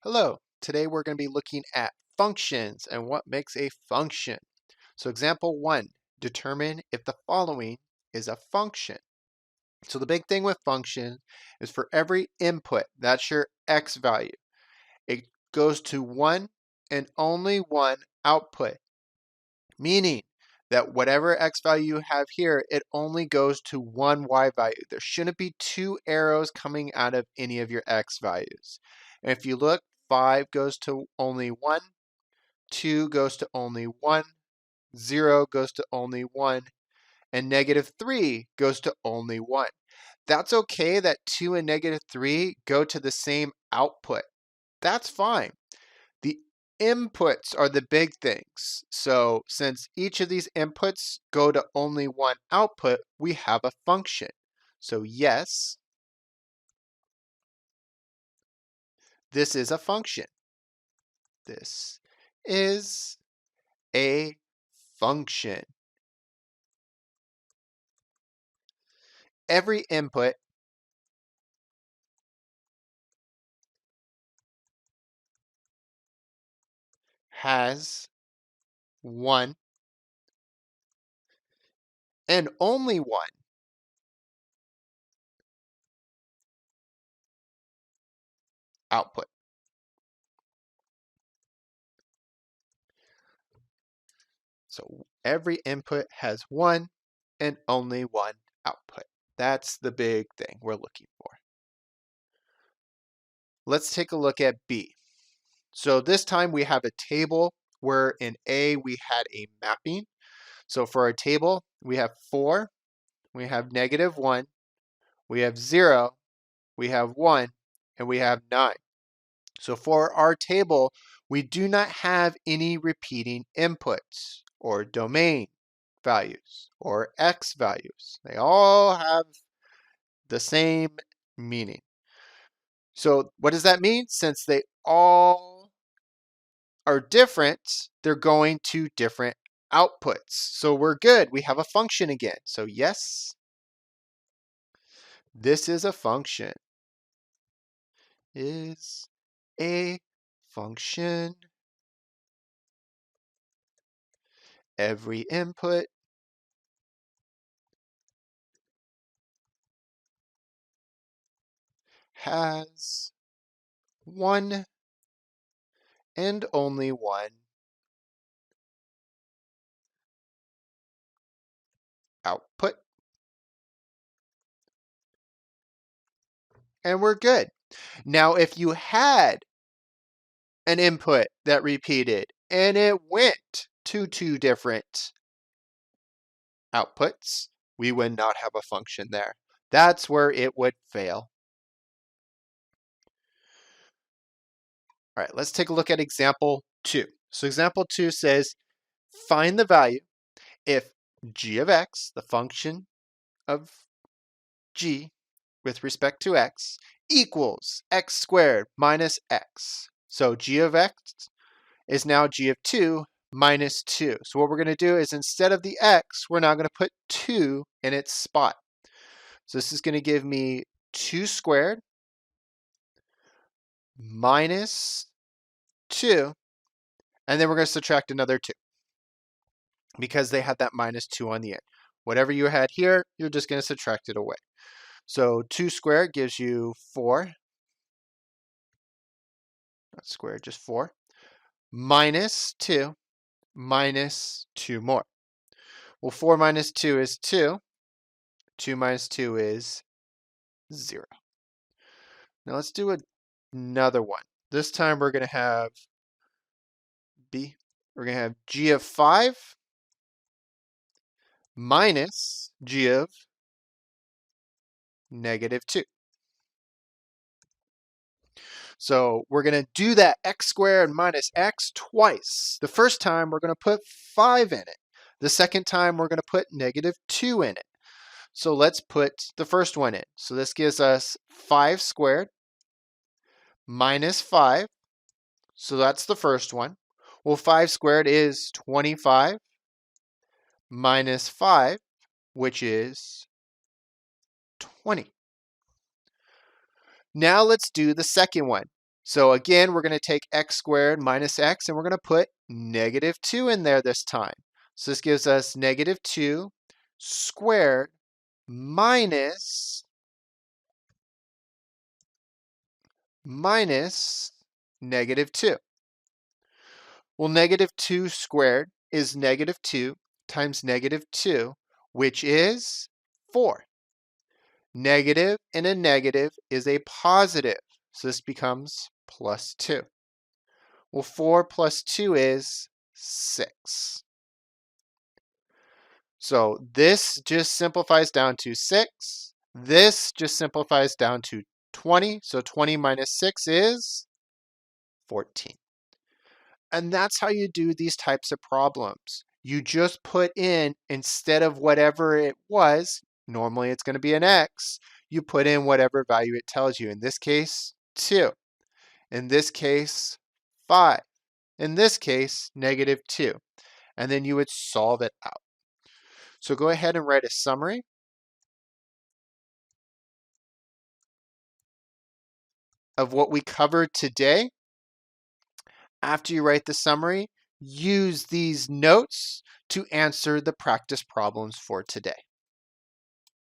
Hello, today we're going to be looking at functions and what makes a function. So example 1, determine if the following is a function. So the big thing with function is for every input, that's your x value, it goes to one and only one output, meaning that whatever x value you have here, it only goes to one y value. There shouldn't be two arrows coming out of any of your x values. And if you look, 5 goes to only 1, 2 goes to only 1, 0 goes to only 1, and -3 goes to only 1. That's okay that 2 and -3 go to the same output. That's fine. The inputs are the big things. So since each of these inputs go to only one output, we have a function. So yes, this is a function. This is a function. Every input has one and only one output. So every input has one and only one output. That's the big thing we're looking for. Let's take a look at B. So this time we have a table where in A we had a mapping. So for our table, we have 4, we have -1, we have 0, we have 1, and we have 9. So for our table, we do not have any repeating inputs or domain values or x values. They all have the same meaning. So what does that mean? Since they all are different, they're going to different outputs. So we're good. We have a function again. So yes, this is a function. Is a function. Every input has one and only one output. And we're good. Now, if you had an input that repeated and it went to two different outputs, we would not have a function there. That's where it would fail. All right, let's take a look at example 2. So example 2 says, find the value if g of x, the function of g with respect to x, equals x squared minus x. So g of x is now g of 2 minus 2. So what we're going to do is instead of the x, we're now going to put 2 in its spot. So this is going to give me 2 squared minus 2, and then we're going to subtract another 2 because they had that minus 2 on the end. Whatever you had here, you're just going to subtract it away. So 2 squared gives you 4. Not squared, just 4. Minus 2 minus 2 more. Well, 4 minus 2 is 2. 2 minus 2 is 0. Now let's do another one. This time we're going to have B. We're going to have g of 5 minus g of -2. So we're going to do that x squared minus x twice. The first time we're going to put 5 in it. The second time we're going to put -2 in it. So let's put the first one in. So this gives us 5 squared minus 5. So that's the first one. Well, 5 squared is 25 minus 5, which is 20. Now let's do the second one. So again, we're going to take x squared minus x, and we're going to put negative 2 in there this time. So this gives us negative 2 squared minus negative 2. Well, negative 2 squared is negative 2 times negative 2, which is 4. Negative and a negative is a positive, so this becomes plus 2. Well, 4 plus 2 is 6. So this just simplifies down to 6. This just simplifies down to 20. So 20 minus 6 is 14. And that's how you do these types of problems. You just put in, instead of whatever it was, normally it's going to be an x, you put in whatever value it tells you. In this case, 2. In this case, 5. In this case, negative 2. And then you would solve it out. So go ahead and write a summary of what we covered today. After you write the summary, use these notes to answer the practice problems for today.